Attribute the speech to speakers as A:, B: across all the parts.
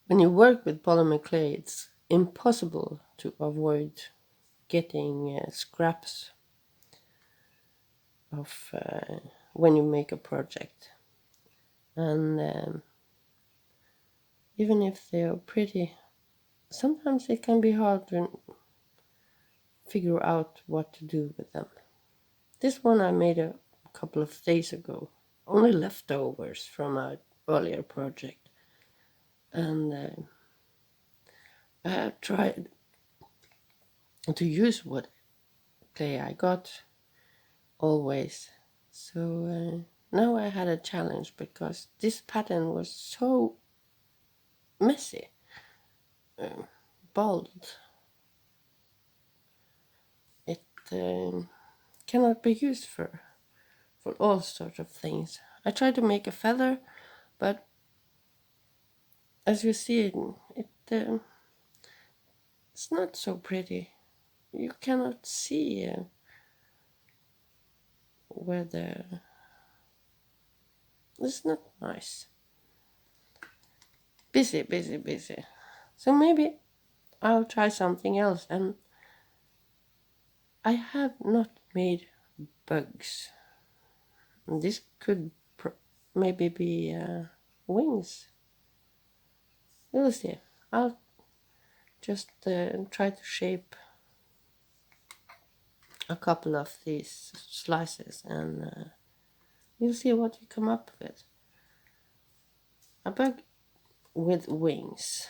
A: When you work with polymer clay, it's impossible to avoid getting scraps of when you make a project. And even if they are pretty, sometimes it can be hard to figure out what to do with them. This one I made a couple of days ago, only leftovers from an earlier project. And I have tried to use what clay I got always. So now I had a challenge because this pattern was so messy, bold. It cannot be used for all sorts of things. I tried to make a feather, but as you see, it's not so pretty. You cannot see where the... It's not nice. Busy, busy, busy. So maybe I'll try something else. And I have not made bugs. This could maybe be wings. We'll see. I'll just try to shape a couple of these slices and we'll see what we come up with. A bug with wings.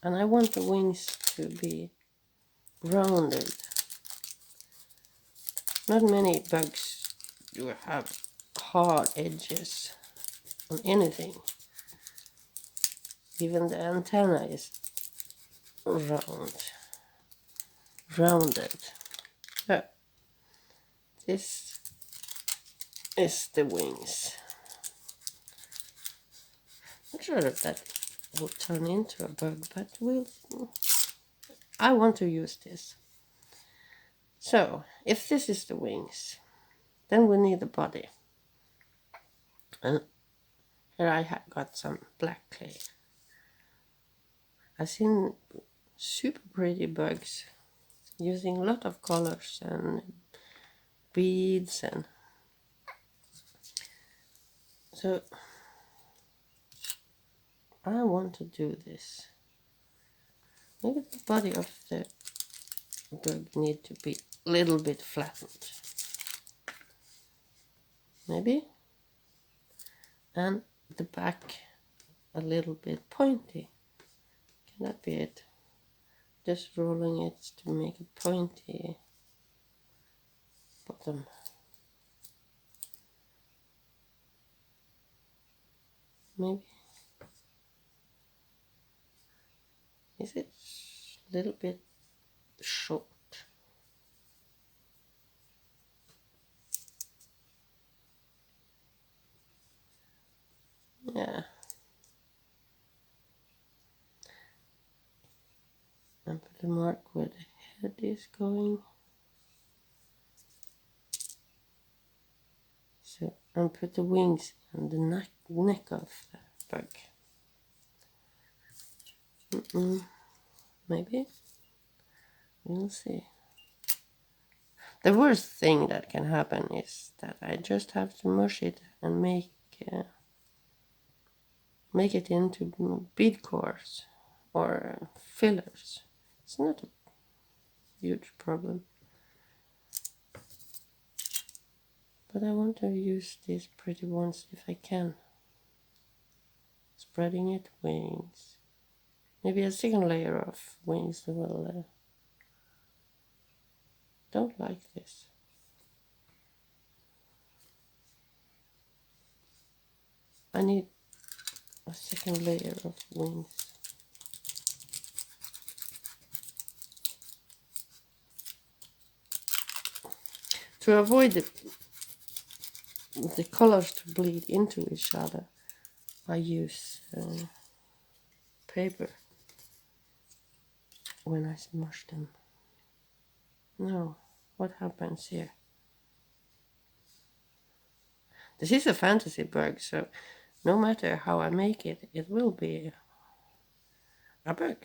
A: And I want the wings to be rounded. Not many bugs do have hard edges on anything. Even the antenna is rounded. So this is the wings. Not sure if that will turn into a bug, but I want to use this. So if this is the wings, then we need the body. And here I got some black clay. I've seen super pretty bugs using a lot of colors and beads, and so I want to do this. Maybe the body of the bug need to be a little bit flattened. Maybe. And the back a little bit pointy. Can that be it? Just rolling it to make a pointy bottom. Maybe. Is it a little bit short? Yeah. And put the mark where the head is going. So, and put the wings and the neck of the bug. Maybe. We'll see. The worst thing that can happen is that I just have to mush it and make it into bead cores or fillers. It's not a huge problem. But I want to use these pretty ones if I can. Spreading it, wings. Maybe a second layer of wings will... don't like this. I need a second layer of wings. To avoid the colors to bleed into each other, I use paper when I smush them. No, what happens here? This is a fantasy bug, so no matter how I make it, it will be a bug.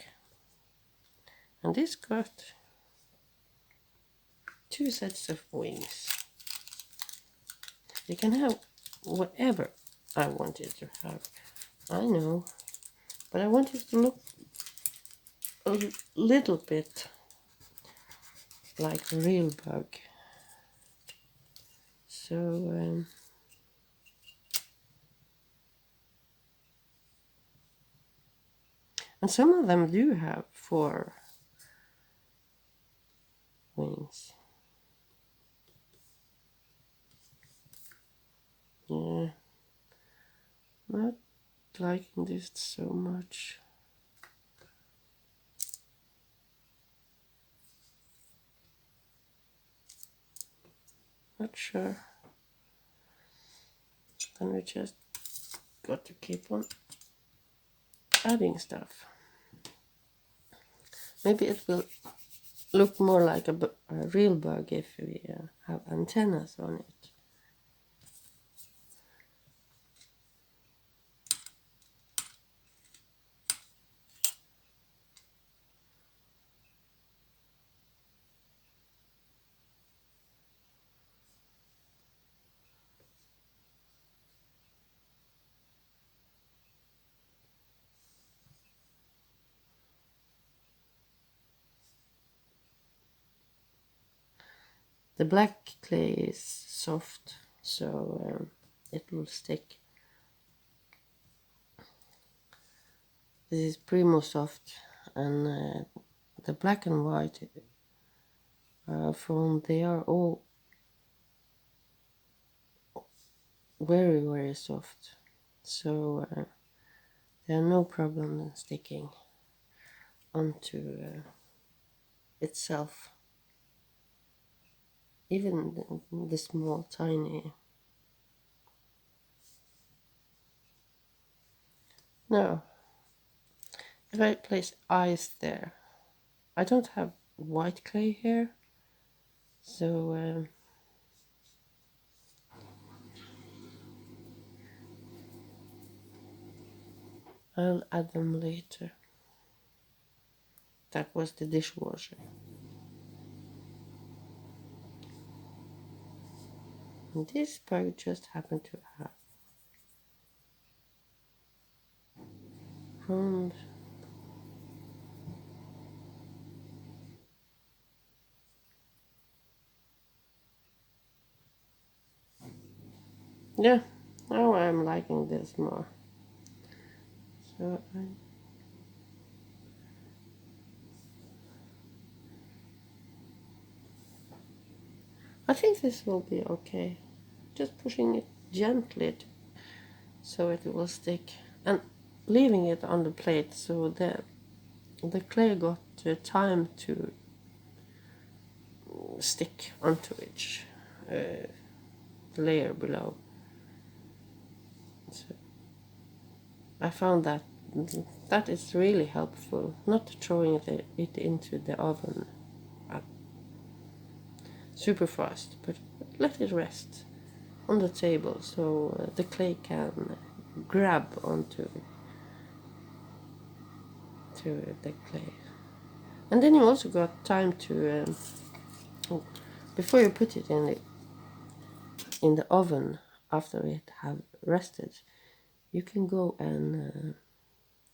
A: And this got 2 sets of wings. You can have whatever I want it to have. I know, but I want it to look a little bit like a real bug. So and some of them do have 4 wings. Yeah, not liking this so much. Not sure. Then we just got to keep on adding stuff. Maybe it will look more like a real bug if we have antennas on it. The black clay is soft, so it will stick. This is Primo Soft, and the black and white foam, they are all very, very soft. So there are no problem in sticking onto itself. Even the small, tiny. No. If I place eyes there, I don't have white clay here, so I'll add them later. That was the dishwasher. And this bag just happened to have round. Yeah, now I'm liking this more. So I think this will be okay. Just pushing it gently so it will stick, and leaving it on the plate so the clay got time to stick onto each layer below. So I found that is really helpful, not throwing it into the oven super fast, but let it rest on the table so the clay can grab onto the clay. And then you also got time to before you put it in the oven after it have rested, you can go and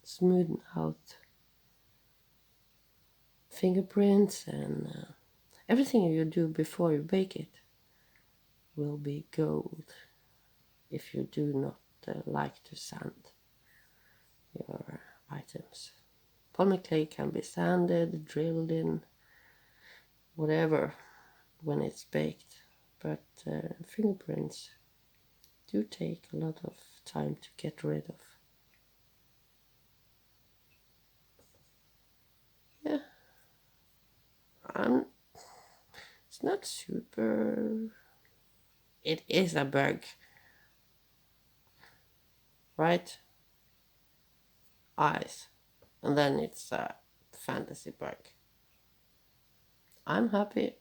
A: smoothen out fingerprints, and everything you do before you bake it will be gold if you do not like to sand your items. Polymer clay can be sanded, drilled in, whatever, when it's baked, but fingerprints do take a lot of time to get rid of. Yeah, it's not super. It is a bug, right? Eyes, and then it's a fantasy bug. I'm happy